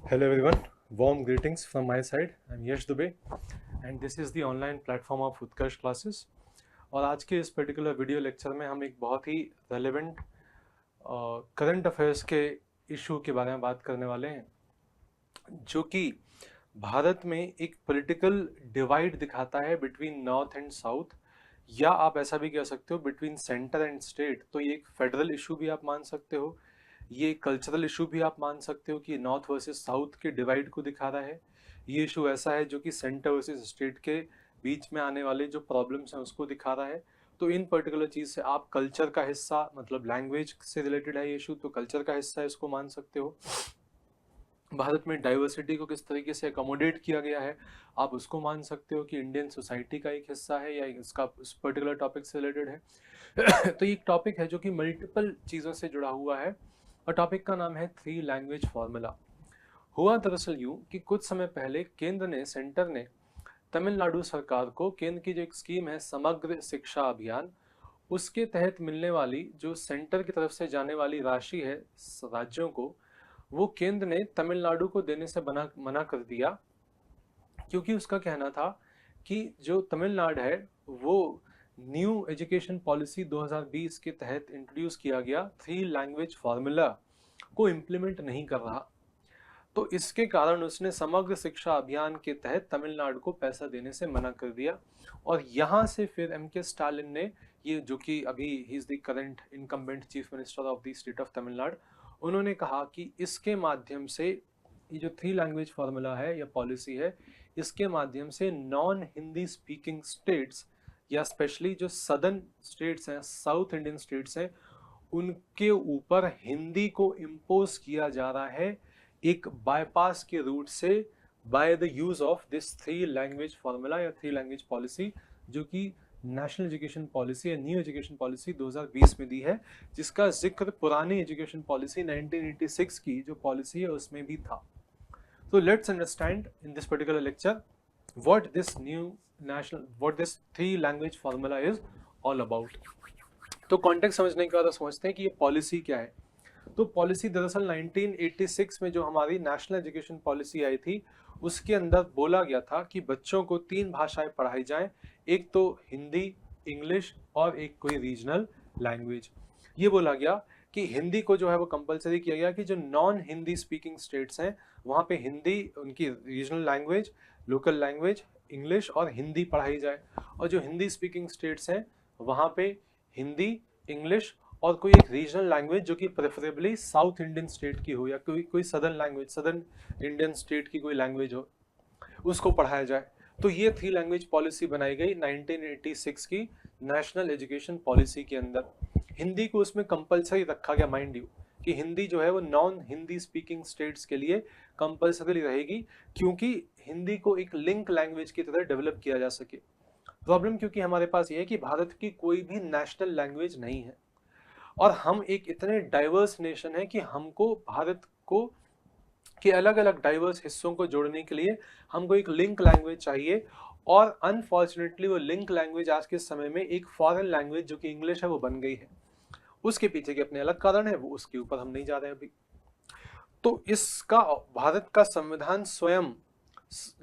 Hello everyone, warm greetings from my side. I'm Yash Dubey and this is the online platform of Utkarsh classes. और आज के इस particular video lecture में हम एक बहुत ही रेलेवेंट करंट अफेयर्स के इशू के बारे में बात करने वाले हैं, जो कि भारत में एक पॉलिटिकल डिवाइड दिखाता है बिटवीन नॉर्थ एंड साउथ, या आप ऐसा भी कह सकते हो बिटवीन सेंटर एंड स्टेट। तो ये एक फेडरल इशू भी आप मान सकते हो, ये कल्चरल इशू भी आप मान सकते हो कि नॉर्थ वर्सेस साउथ के डिवाइड को दिखा रहा है। ये इशू ऐसा है जो कि सेंटर वर्सेस स्टेट के बीच में आने वाले जो प्रॉब्लम्स हैं उसको दिखा रहा है। तो इन पर्टिकुलर चीज़ से आप कल्चर का हिस्सा, मतलब लैंग्वेज से रिलेटेड है ये इशू, तो कल्चर का हिस्सा इसको मान सकते हो। भारत में डाइवर्सिटी को किस तरीके से अकोमोडेट किया गया है, आप उसको मान सकते हो कि इंडियन सोसाइटी का एक हिस्सा है या इसका इस पर्टिकुलर टॉपिक से रिलेटेड है। तो ये एक टॉपिक है जो कि मल्टीपल चीज़ों से जुड़ा हुआ है और टॉपिक का नाम है थ्री लैंग्वेज फॉर्मूला। हुआ दरअसल यूं कि कुछ समय पहले सेंटर ने तमिलनाडु सरकार को केंद्र की जो एक स्कीम है समग्र शिक्षा अभियान, उसके तहत मिलने वाली जो सेंटर की तरफ से जाने वाली राशि है राज्यों को, वो केंद्र ने तमिलनाडु को देने से मना कर दिया, क्योंकि उसका कहना था कि जो तमिलनाडु है वो न्यू एजुकेशन पॉलिसी 2020 के तहत इंट्रोड्यूस किया गया थ्री लैंग्वेज फार्मूला को इम्प्लीमेंट नहीं कर रहा। तो इसके कारण उसने समग्र शिक्षा अभियान के तहत तमिलनाडु को पैसा देने से मना कर दिया। और यहाँ से फिर के स्टालिन ने, ये जो कि अभी he is the current incumbent chief minister of the state of Tamil Nadu, उन्होंने कहा कि इसके माध्यम से ये जो थ्री लैंग्वेज फार्मूला है या पॉलिसी है, इसके माध्यम से नॉन हिंदी स्पीकिंग स्टेट्स या स्पेशली जो सदर्न स्टेट्स हैं, साउथ इंडियन स्टेट्स हैं, उनके ऊपर हिंदी को इम्पोज किया जा रहा है एक बाईपास के रूट से, by the use of this three language formula या थ्री लैंग्वेज पॉलिसी, जो कि नेशनल एजुकेशन पॉलिसी या न्यू एजुकेशन पॉलिसी 2020 में दी है, जिसका जिक्र पुरानी एजुकेशन पॉलिसी 1986 की जो पॉलिसी है उसमें भी था। So let's understand in this particular lecture what this three language formula is all about. तो कॉन्टेक्स्ट समझने के बाद समझते हैं कि ये पॉलिसी क्या है। तो पॉलिसी दरअसल 1986 में जो हमारी नेशनल एजुकेशन पॉलिसी आई थी, उसके अंदर बोला गया था कि बच्चों को तीन भाषाएं पढ़ाई जाएं, एक तो हिंदी, इंग्लिश और एक कोई रीजनल लैंग्वेज। ये बोला गया कि हिंदी को जो है वो कंपलसरी किया गया कि जो नॉन हिंदी स्पीकिंग स्टेट्स हैं वहाँ पे हिंदी उनकी regional language, local language, English और हिंदी पढ़ाई जाए, और जो हिंदी स्पीकिंग स्टेट्स हैं वहाँ पे हिंदी, इंग्लिश और कोई एक रीजनल लैंग्वेज जो कि प्रेफरेबली साउथ इंडियन स्टेट की हो या कोई southern language, southern Indian state की कोई लैंग्वेज हो, उसको पढ़ाया जाए। तो ये थ्री लैंग्वेज पॉलिसी बनाई गई 1986 की नेशनल एजुकेशन पॉलिसी के अंदर। हिंदी को उसमें कंपलसरी रखा गया, माइंड यू, कि हिंदी जो है वो नॉन हिंदी स्पीकिंग स्टेट्स के लिए कंपलसरी रहेगी, क्योंकि हिंदी को एक लिंक लैंग्वेज की तरह डेवलप किया जा सके। प्रॉब्लम क्योंकि हमारे पास ये है कि भारत की कोई भी नेशनल लैंग्वेज नहीं है, और हम एक इतने डाइवर्स नेशन है कि हमको भारत को के अलग अलग डाइवर्स हिस्सों को जोड़ने के लिए हमको एक लिंक लैंग्वेज चाहिए। और अनफॉर्चुनेटली वो लिंक लैंग्वेज आज के समय में एक फॉरेन लैंग्वेज जो कि इंग्लिश है वो बन गई है। उसके पीछे के अपने अलग कारण है, वो उसके ऊपर हम नहीं जा रहे अभी। तो इसका भारत का संविधान स्वयं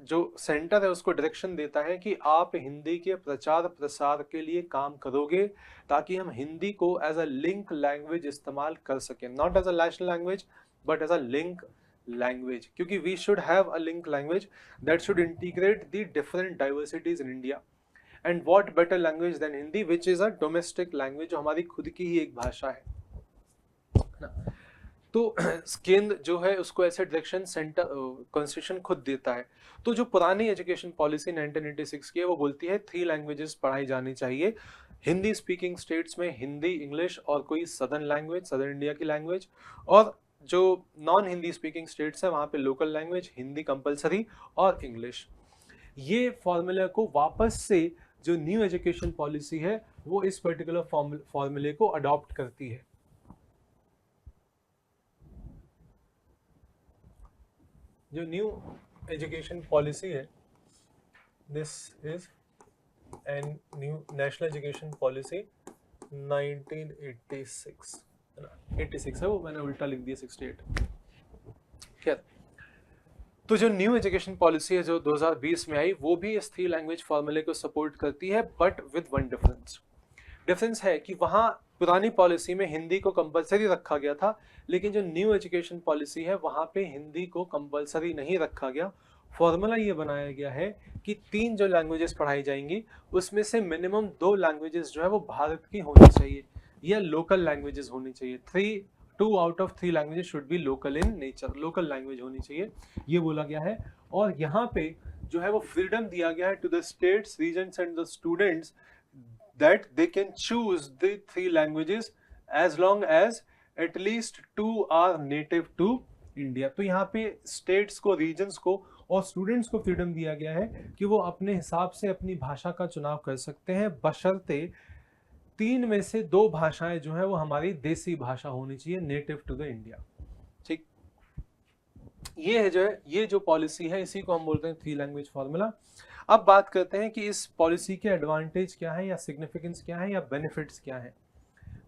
जो सेंटर है उसको डायरेक्शन देता है कि आप हिंदी के प्रचार प्रसार के लिए काम करोगे, ताकि हम हिंदी को एज अ लिंक लैंग्वेज इस्तेमाल कर सकें, not as a national language but as a link language, क्योंकि we should have a link language that should integrate the different diversities in India. And what better language than Hindi, which is a domestic language, जो हमारी खुद की ही एक भाषा है ना। तो केंद्र जो है उसको ऐसे डायरेक्शन सेंटर कॉन्स्टिट्यूशन खुद देता है। तो जो पुरानी एजुकेशन पॉलिसी 1986 की है वो बोलती है थ्री लैंग्वेजेस पढ़ाई जानी चाहिए, हिंदी स्पीकिंग स्टेट्स में हिंदी, इंग्लिश और कोई सदर्न लैंग्वेज, सदर्न इंडिया की लैंग्वेज, और जो नॉन हिंदी स्पीकिंग स्टेट्स है वहाँ पे लोकल लैंग्वेज, हिंदी कंपलसरी और इंग्लिश। ये फॉर्मूला को वापस से जो न्यू एजुकेशन पॉलिसी है वो इस पर्टिकुलर फॉर्मूले को अडॉप्ट करती है। जो न्यू एजुकेशन पॉलिसी है, this is an new national education policy 1986 है ना, 86 है वो, मैंने उल्टा लिख दिया 68। खैर, तो जो न्यू एजुकेशन पॉलिसी है जो 2020 में आई, वो भी इस 3 लैंग्वेज फॉर्मूले को सपोर्ट करती है, but with one difference. Difference है कि वहाँ पुरानी पॉलिसी में हिंदी को कंपलसरी रखा गया था, लेकिन जो न्यू एजुकेशन पॉलिसी है वहाँ पे हिंदी को कंपलसरी नहीं रखा गया। फॉर्मूला ये बनाया गया है कि 3 जो लैंग्वेजेस पढ़ाई जाएंगी उसमें से मिनिमम 2 लैंग्वेजेस जो है वो भारत की होनी चाहिए या लोकल लैंग्वेजेस होनी चाहिए। 2 out of 3 languages should be local in nature, local language होनी चाहिए, ये बोला गया है। और यहाँ पे जो है वो फ्रीडम दिया गया है to the states, regions and the students that they can choose the 3 languages as long as at least 2 are native to India। तो यहाँ पे states को, regions को और students को freedom दिया गया है कि वो अपने हिसाब से अपनी भाषा का चुनाव कर सकते हैं, बशर्ते 3 में से 2 भाषाएं जो है वो हमारी देसी भाषा होनी चाहिए, नेटिव टू द इंडिया। ठीक, ये है ये जो पॉलिसी है, इसी को हम बोलते हैं 3 लैंग्वेज फॉर्मूला। अब बात करते हैं कि इस पॉलिसी के एडवांटेज क्या है या सिग्निफिकेंस क्या है या बेनिफिट्स क्या है।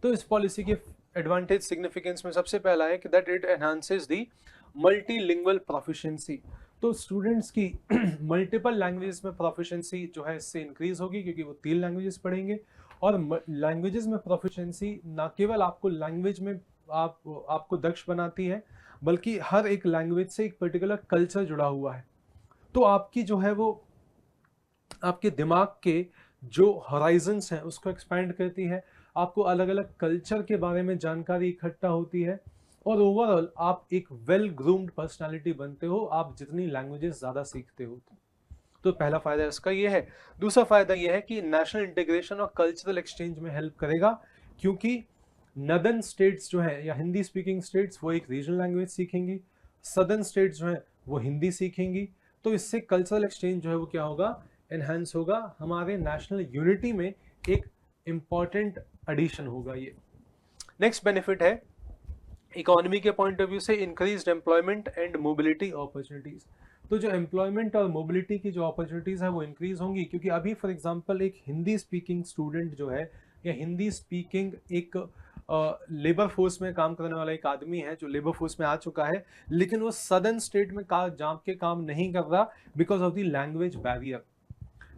तो इस पॉलिसी के एडवांटेज सिग्निफिकेंस में सबसे पहला है कि that it enhances the multilingual proficiency. तो स्टूडेंट्स की मल्टीपल लैंग्वेजेस में प्रोफिशिएंसी जो है इससे इंक्रीज होगी, क्योंकि वो 3 लैंग्वेजेस पढ़ेंगे। और लैंग्वेजेस में प्रोफिशिएंसी ना केवल आपको लैंग्वेज में आपको दक्ष बनाती है, बल्कि हर एक लैंग्वेज से एक पर्टिकुलर कल्चर जुड़ा हुआ है। तो आपकी जो है वो आपके दिमाग के जो हॉराइजन्स हैं उसको एक्सपैंड करती है, आपको अलग अलग कल्चर के बारे में जानकारी इकट्ठा होती है, और ओवरऑल आप एक वेल ग्रूम्ड पर्सनालिटी बनते हो आप जितनी लैंग्वेजेस ज़्यादा सीखते हो। तो पहला फ़ायदा इसका ये है। दूसरा फ़ायदा ये है कि नेशनल इंटीग्रेशन और कल्चरल एक्सचेंज में हेल्प करेगा, क्योंकि नदर्न स्टेट्स जो है या हिंदी स्पीकिंग स्टेट्स वो एक रीजनल लैंग्वेज सीखेंगी, सदर्न स्टेट्स जो है वो हिंदी सीखेंगी। तो इससे कल्चरल एक्सचेंज जो है वो क्या होगा, एनहांस होगा, हमारे नेशनल यूनिटी में एक इम्पॉर्टेंट एडिशन होगा ये। नेक्स्ट बेनिफिट है इकोनॉमी के पॉइंट ऑफ व्यू से increased employment and mobility opportunities. तो जो एम्प्लॉयमेंट और मोबिलिटी की जो अपॉर्चुनिटीज है वो इंक्रीज होंगी, क्योंकि अभी फॉर एग्जांपल एक हिंदी स्पीकिंग स्टूडेंट जो है या हिंदी स्पीकिंग एक लेबर फोर्स में काम करने वाला एक आदमी है जो लेबर फोर्स में आ चुका है, लेकिन वो सदर्न स्टेट में जाके काम नहीं कर रहा because of the language barrier.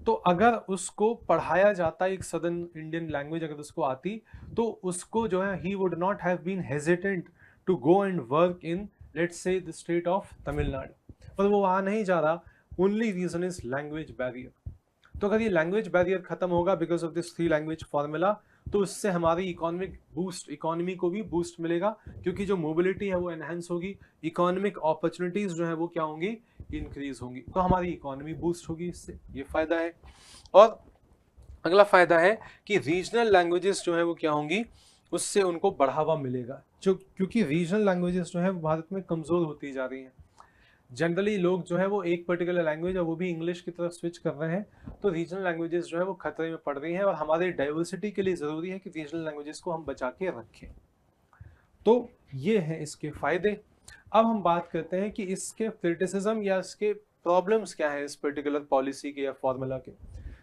तो अगर उसको पढ़ाया जाता एक सदर्न इंडियन लैंग्वेज अगर उसको आती, तो उसको जो है ही would not have been hesitant to go and work in let's say the state of Tamil Nadu, पर वो वहाँ नहीं जा रहा, only reason is language barrier. तो अगर ये लैंग्वेज बैरियर खत्म होगा because of this 3 language formula, तो उससे हमारी इकोनॉमिक बूस्ट, इकोनॉमी को भी बूस्ट मिलेगा, क्योंकि जो मोबिलिटी है वो एनहेंस होगी, इकोनॉमिक अपॉर्चुनिटीज जो है वो क्या होंगी, इंक्रीज होंगी, तो हमारी इकोनॉमी बूस्ट होगी इससे, ये फायदा है। और अगला फायदा है कि रीजनल लैंग्वेजेस जो है वो क्या होंगी, उससे उनको बढ़ावा मिलेगा, जो क्योंकि रीजनल लैंग्वेजेस जो है भारत में कमजोर होती जा रही हैं। जनरली लोग जो है वो एक पर्टिकुलर लैंग्वेज और वो भी इंग्लिश की तरफ स्विच कर रहे हैं, तो रीजनल लैंग्वेजेस जो है वो खतरे में पड़ रही हैं, और हमारे डाइवर्सिटी के लिए ज़रूरी है कि रीजनल लैंग्वेजेस को हम बचा के रखें। तो ये हैं इसके फायदे। अब हम बात करते हैं कि इसके क्रिटिसिज्म या इसके प्रॉब्लम्स क्या है इस पर्टिकुलर पॉलिसी के या फॉर्मूला के।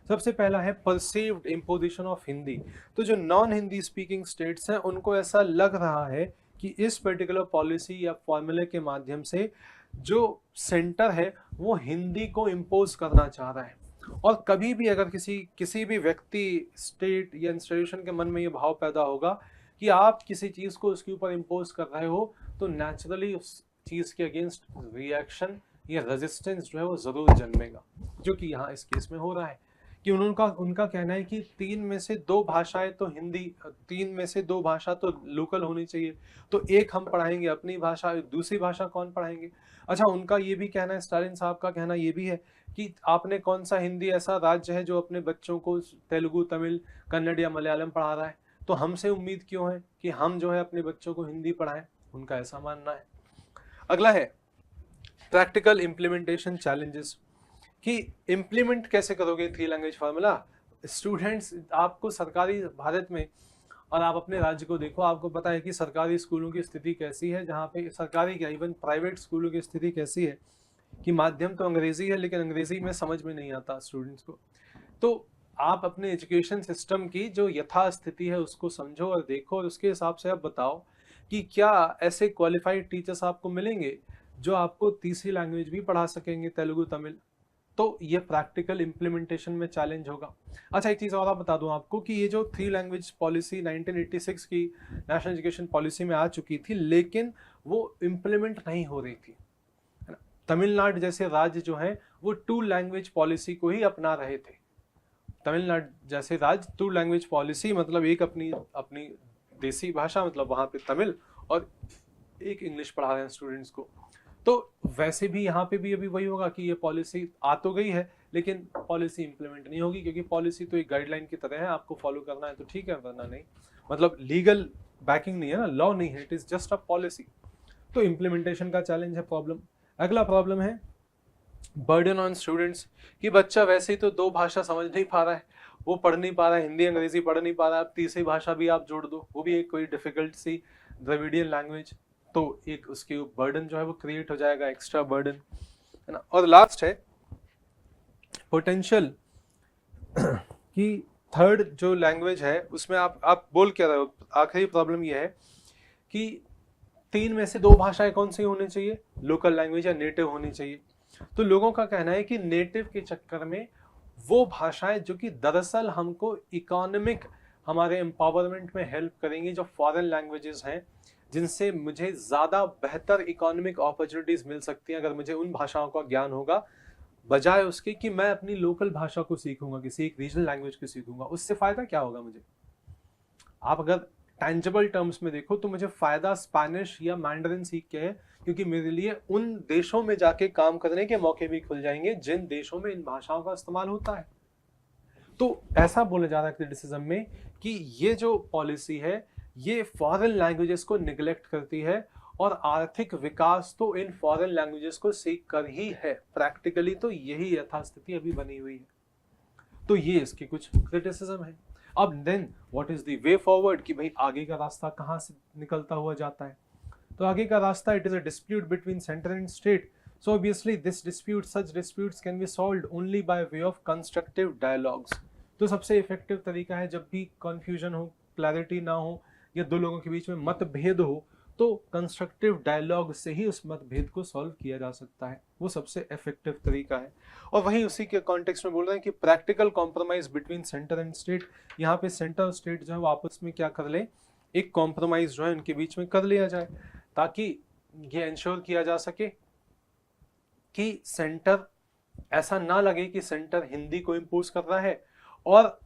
सबसे पहला है परसीव्ड इम्पोजिशन ऑफ हिंदी। तो जो नॉन हिंदी स्पीकिंग स्टेट्स हैं उनको ऐसा लग रहा है कि इस पर्टिकुलर पॉलिसी या फॉर्मूले के माध्यम से जो सेंटर है वो हिंदी को इम्पोज करना चाह रहा है। और कभी भी अगर किसी भी व्यक्ति, स्टेट या इंस्टीट्यूशन के मन में ये भाव पैदा होगा कि आप किसी चीज़ को उसके ऊपर इम्पोज कर रहे हो, तो नेचुरली उस चीज़ के अगेंस्ट रिएक्शन या रेजिस्टेंस जो है वो ज़रूर जन्मेगा, जो कि यहाँ इस केस में हो रहा है। कि उनका कहना है कि 3 में से 2 भाषाएं तो हिंदी, 3 में से 2 भाषा तो लोकल होनी चाहिए, तो एक हम पढ़ाएंगे अपनी भाषा, दूसरी भाषा कौन पढ़ाएंगे। अच्छा, उनका ये भी कहना है, स्टालिन साहब का कहना ये भी है कि आपने कौन सा हिंदी ऐसा राज्य है जो अपने बच्चों को तेलुगु, तमिल, कन्नड़ या मलयालम पढ़ा रहा है, तो हमसे उम्मीद क्यों है कि हम जो है अपने बच्चों को हिंदी पढ़ाएं, उनका ऐसा मानना है। अगला है प्रैक्टिकल इम्प्लीमेंटेशन चैलेंजेस, कि इम्प्लीमेंट कैसे करोगे 3 लैंग्वेज फार्मूला। स्टूडेंट्स, आपको सरकारी भारत में, और आप अपने राज्य को देखो, आपको पता है कि सरकारी स्कूलों की स्थिति कैसी है, जहाँ पे सरकारी क्या इवन प्राइवेट स्कूलों की स्थिति कैसी है कि माध्यम तो अंग्रेजी है लेकिन अंग्रेजी में समझ में नहीं आता स्टूडेंट्स को। तो आप अपने एजुकेशन सिस्टम की जो यथास्थिति है उसको समझो और देखो, और उसके हिसाब से आप बताओ कि क्या ऐसे क्वालिफाइड टीचर्स आपको मिलेंगे जो आपको तीसरी लैंग्वेज भी पढ़ा सकेंगे, तेलुगु, तमिल। तो ये प्रैक्टिकल इम्प्लीमेंटेशन में चैलेंज होगा। अच्छा, एक चीज़ और बता दूं आपको कि ये जो 3 लैंग्वेज पॉलिसी 1986 की नेशनल एजुकेशन पॉलिसी में आ चुकी थी, लेकिन वो इम्प्लीमेंट नहीं हो रही थी, है ना। तमिलनाडु जैसे राज्य जो है वो 2 लैंग्वेज पॉलिसी को ही अपना रहे थे। तमिलनाडु जैसे राज्य 2 लैंग्वेज पॉलिसी, मतलब एक अपनी अपनी देसी भाषा, मतलब वहाँ पे तमिल, और एक इंग्लिश पढ़ा रहे हैं स्टूडेंट्स को। तो वैसे भी यहाँ पे भी अभी वही होगा कि ये पॉलिसी आ तो गई है, लेकिन पॉलिसी इंप्लीमेंट नहीं होगी, क्योंकि पॉलिसी तो एक गाइडलाइन की तरह है, आपको फॉलो करना है तो ठीक है, वरना नहीं। मतलब लीगल बैकिंग नहीं है ना, लॉ नहीं है, it is just a policy. तो इम्प्लीमेंटेशन का चैलेंज है, प्रॉब्लम। अगला प्रॉब्लम है बर्डन ऑन स्टूडेंट्स, कि बच्चा वैसे ही तो 2 भाषा समझ नहीं पा रहा है, वो पढ़ नहीं पा रहा है, हिंदी अंग्रेजी पढ़ नहीं पा रहा है, अब तीसरी भाषा भी आप जोड़ दो, वो भी एक कोई डिफिकल्ट सी द्रविडियन लैंग्वेज, तो एक उसके बर्डन जो है वो क्रिएट हो जाएगा, एक्स्ट्रा बर्डन, है ना। और लास्ट है पोटेंशियल, कि थर्ड जो लैंग्वेज है उसमें आप बोल क्या रहे हो, आखिरी प्रॉब्लम ये है कि 3 में से 2 भाषाएं कौन सी होनी चाहिए, लोकल लैंग्वेज या नेटिव होनी चाहिए। तो लोगों का कहना है कि नेटिव के चक्कर में वो भाषाएं जो कि दरअसल हमको इकोनॉमिक, हमारे एम्पावरमेंट में हेल्प करेंगी, जो फॉरेन लैंग्वेजेस हैं, जिनसे मुझे ज़्यादा बेहतर इकोनॉमिक अपॉर्चुनिटीज़ मिल सकती हैं अगर मुझे उन भाषाओं का ज्ञान होगा, बजाय उसके कि मैं अपनी लोकल भाषा को सीखूंगा, किसी एक रीजनल लैंग्वेज को सीखूंगा। उससे फ़ायदा क्या होगा मुझे? आप अगर टेंजिबल टर्म्स में देखो तो मुझे फ़ायदा स्पेनिश या मैंडरिन सीख के है, क्योंकि मेरे लिए उन देशों में जाके काम करने के मौके भी खुल जाएंगे जिन देशों में इन भाषाओं का इस्तेमाल होता है। तो ऐसा बोला जा रहा है क्रिटिसिज्म में कि ये जो पॉलिसी है ये फॉरेन लैंग्वेजेस को निगलेक्ट करती है, और आर्थिक विकास तो इन फॉरेन लैंग्वेजेस को सीख कर ही है। प्रैक्टिकली तो यही यथास्थिति अभी बनी हुई है। तो ये इसके कुछ क्रिटिसिज्म है। अब then what is the way forward, कि भाई आगे का रास्ता कहाँ से निकलता हुआ जाता है? तो आगे का रास्ता, it is a dispute between centre and state. So obviously this dispute, such disputes can be solved only by way of constructive dialogues. तो सबसे इफेक्टिव तरीका है, जब भी कंफ्यूजन हो, क्लैरिटी ना हो, या 2 लोगों के बीच में मतभेद हो, तो कंस्ट्रक्टिव डायलॉग से ही उस मतभेद को सॉल्व किया जा सकता है। वो सबसे इफेक्टिव तरीका है। और वहीं उसी के कॉन्टेक्स्ट में बोल रहे हैं कि practical compromise between centre and state, यहाँ पे सेंटर और स्टेट जो है वो आपस में क्या कर ले, एक कॉम्प्रोमाइज जो है उनके बीच में कर लिया जाए, ताकि ये इंश्योर किया जा सके कि सेंटर, ऐसा ना लगे कि सेंटर हिंदी को इम्पोज कर रहा है, और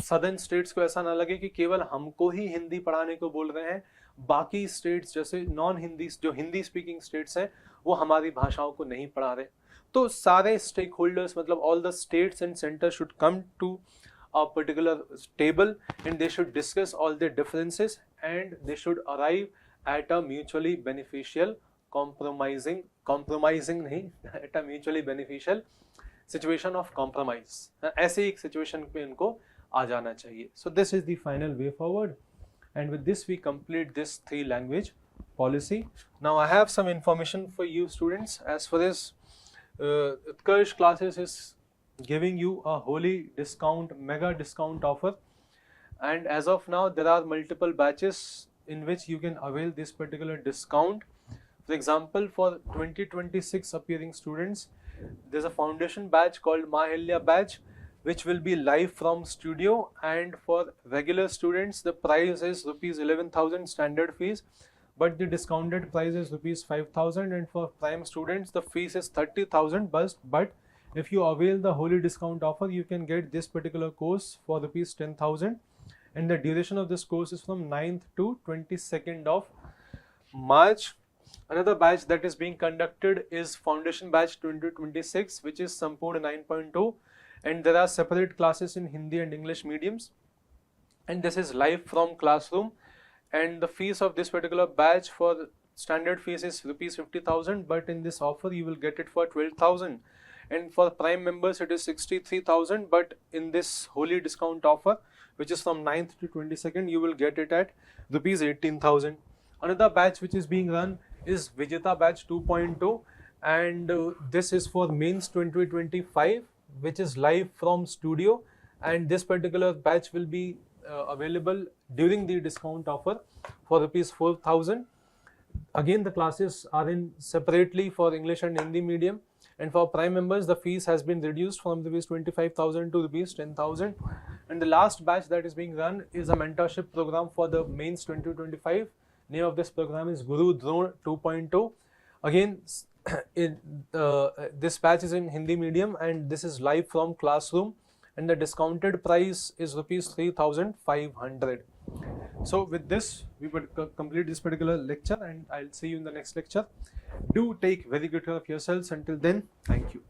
सदर्न स्टेट्स को ऐसा ना लगे कि केवल हमको ही हिंदी पढ़ाने को बोल रहे हैं, बाकी स्टेट्स जैसे नॉन हिंदी, जो हिंदी स्पीकिंग स्टेट्स हैं, वो हमारी भाषाओं को नहीं पढ़ा रहे। तो सारे स्टेक होल्डर्स, मतलब all the states and centre should come to a particular table and they should discuss all their differences and they should arrive at a mutually beneficial compromising नहीं, at a mutually beneficial situation of compromise। ऐसे एक situation पे इनको आ जाना चाहिए। So this is the final way forward, and with this we complete this 3 language policy. Now I have some information for you students. As far as Utkarsh classes is giving you a holy discount, mega discount offer, and as of now there are multiple batches in which you can avail this particular discount. For example, for 2026 appearing students, there's a foundation batch called Mahilya batch, which will be live from studio, and for regular students the price is rupees 11,000 standard fees, but the discounted price is rupees 5,000, and for prime students the fees is 30,000, but if you avail the holy discount offer, you can get this particular course for rupees 10,000, and the duration of this course is from 9th to 22nd of March. Another batch that is being conducted is Foundation Batch 2026, which is Sampoorna 9.2, and there are separate classes in Hindi and English mediums, and this is live from classroom, and the fees of this particular batch for standard fees is rupees 50,000, but in this offer you will get it for 12,000. And for prime members it is 63,000, but in this holy discount offer, which is from 9th to 22nd, you will get it at rupees 18,000. Another batch which is being run is Vijita batch 2.2, and this is for mains 2025, which is live from studio, and this particular batch will be available during the discount offer for rupees 4,000. Again, the classes are in separately for English and Hindi medium, and for Prime members the fees has been reduced from rupees 25,000 to rupees 10,000. And the last batch that is being run is a mentorship program for the mains 2025. Name of this program is Guru Drone 2.0. Again, this batch is in Hindi medium and this is live from classroom, and the discounted price is rupees 3,500. So with this we would complete this particular lecture, and I'll see you in the next lecture. Do take very good care of yourselves. Until then, thank you.